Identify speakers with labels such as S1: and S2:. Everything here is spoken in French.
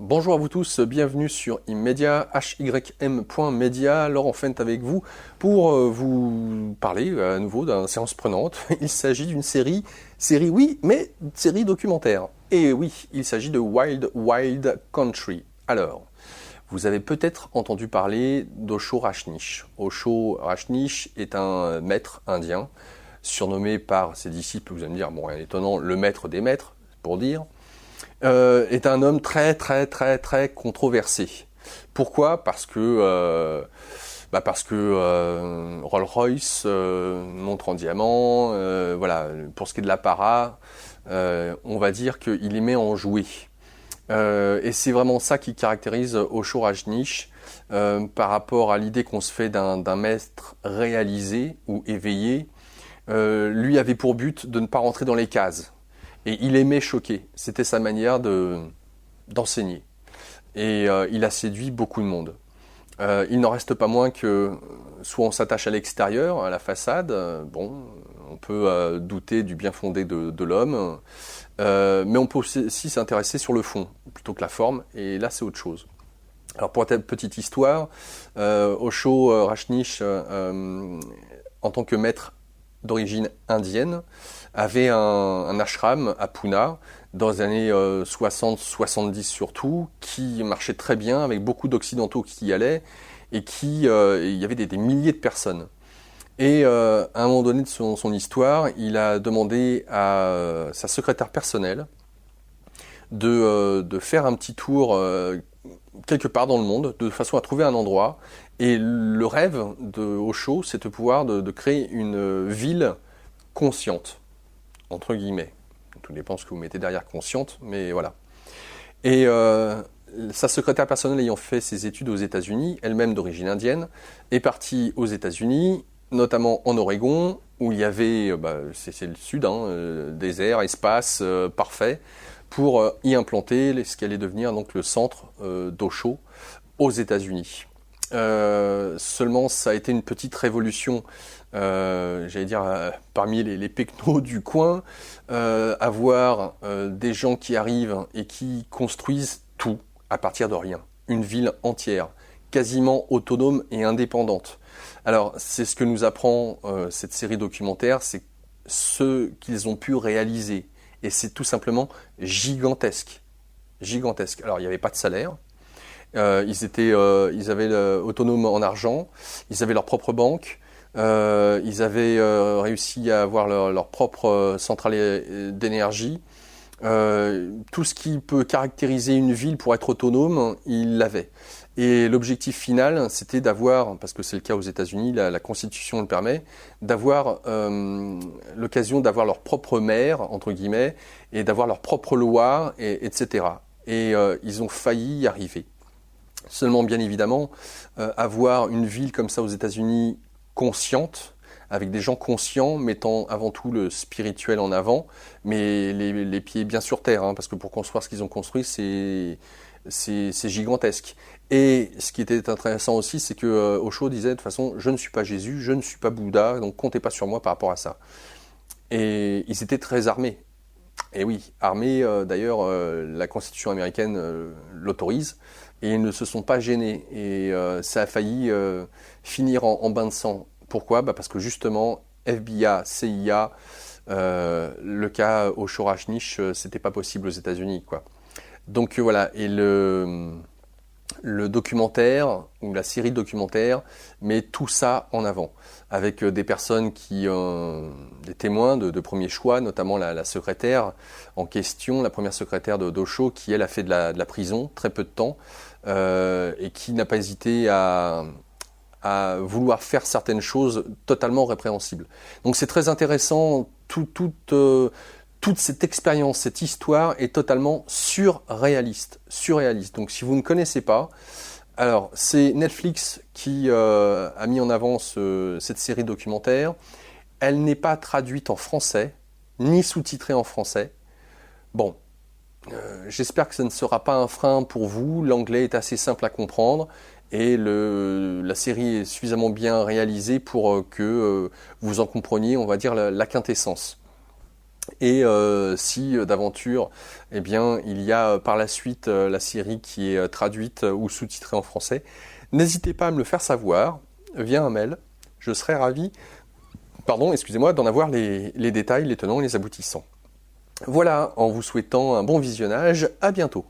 S1: Bonjour à vous tous, bienvenue sur Immedia, hym.media, Laurent Fent avec vous pour vous parler à nouveau d'une séance prenante. Il s'agit d'une série oui, mais série documentaire. Et oui, il s'agit de Wild Wild Country. Alors, vous avez peut-être entendu parler d'Osho Rajneesh. Osho Rajneesh est un maître indien, surnommé par ses disciples, vous allez me dire, bon, rien d'étonnant, le maître des maîtres, pour dire. Est un homme très controversé. Pourquoi ? Parce que Rolls-Royce, montre en diamant, voilà. Pour ce qui est de l'apparat, on va dire qu'il les met en jouet. Et c'est vraiment ça qui caractérise Osho Rajneesh par rapport à l'idée qu'on se fait d'un maître réalisé ou éveillé. Lui avait pour but de ne pas rentrer dans les cases. Et il aimait choquer. C'était sa manière d'enseigner. Et il a séduit beaucoup de monde. Il n'en reste pas moins que soit on s'attache à l'extérieur, à la façade, bon, on peut douter du bien fondé de l'homme, mais on peut aussi s'intéresser sur le fond, plutôt que la forme, et là c'est autre chose. Alors pour cette petite histoire, Osho Rajneesh, en tant que maître d'origine indienne, avait un ashram à Pune dans les années 60-70 surtout, qui marchait très bien avec beaucoup d'occidentaux qui y allaient et il y avait des milliers de personnes. Et à un moment donné de son histoire, il a demandé à sa secrétaire personnelle de faire un petit tour quelque part dans le monde, de façon à trouver un endroit. Et le rêve de Osho, c'est de pouvoir de créer une ville consciente, entre guillemets. Tout dépend de ce que vous mettez derrière consciente, mais voilà. Et sa secrétaire personnelle ayant fait ses études aux États-Unis, elle-même d'origine indienne, est partie aux États-Unis, notamment en Oregon, où il y avait, c'est le sud, désert, espace, parfait, pour y implanter ce qui allait devenir donc le centre d'Osho aux États-Unis. Seulement, ça a été une petite révolution, j'allais dire, parmi les pecnos du coin, avoir des gens qui arrivent et qui construisent tout à partir de rien. Une ville entière, quasiment autonome et indépendante. Alors, c'est ce que nous apprend cette série documentaire, c'est ce qu'ils ont pu réaliser. Et c'est tout simplement gigantesque. Gigantesque. Alors, il n'y avait pas de salaire. Ils avaient autonomes en argent, ils avaient leur propre banque, ils avaient réussi à avoir leur propre centrale d'énergie. Tout ce qui peut caractériser une ville pour être autonome, ils l'avaient. Et l'objectif final, c'était d'avoir, parce que c'est le cas aux États-Unis, la Constitution le permet, d'avoir l'occasion d'avoir leur propre maire, entre guillemets, et d'avoir leur propre loi, etc. Et ils ont failli y arriver. Seulement, bien évidemment, avoir une ville comme ça aux États-Unis consciente, avec des gens conscients, mettant avant tout le spirituel en avant, mais les pieds bien sur terre, parce que pour construire ce qu'ils ont construit, c'est gigantesque. Et ce qui était intéressant aussi, c'est que Osho disait de toute façon, je ne suis pas Jésus, je ne suis pas Bouddha, donc comptez pas sur moi par rapport à ça. Et ils étaient très armés. Et oui, armés, d'ailleurs, la Constitution américaine l'autorise, et ils ne se sont pas gênés. Et ça a failli finir en bain de sang. Pourquoi ? Parce que justement, FBI, CIA, le cas Osho Rajneesh, c'était pas possible aux États-Unis, quoi. Donc voilà, et le documentaire, ou la série documentaire, met tout ça en avant, avec des personnes des témoins de premier choix, notamment la secrétaire en question, la première secrétaire d'Osho, qui elle a fait de la prison, très peu de temps, et qui n'a pas hésité à vouloir faire certaines choses totalement répréhensibles. Donc c'est très intéressant, toute cette expérience, cette histoire est totalement surréaliste. Donc si vous ne connaissez pas, alors c'est Netflix qui a mis en avant cette série documentaire. Elle n'est pas traduite en français, ni sous-titrée en français. Bon, j'espère que ça ne sera pas un frein pour vous. L'anglais est assez simple à comprendre et la série est suffisamment bien réalisée pour que vous en compreniez, on va dire, la quintessence. Et si d'aventure, eh bien, il y a par la suite la série qui est traduite ou sous-titrée en français, n'hésitez pas à me le faire savoir via un mail. Je serais ravi, d'en avoir les détails, les tenants et les aboutissants. Voilà, en vous souhaitant un bon visionnage, à bientôt.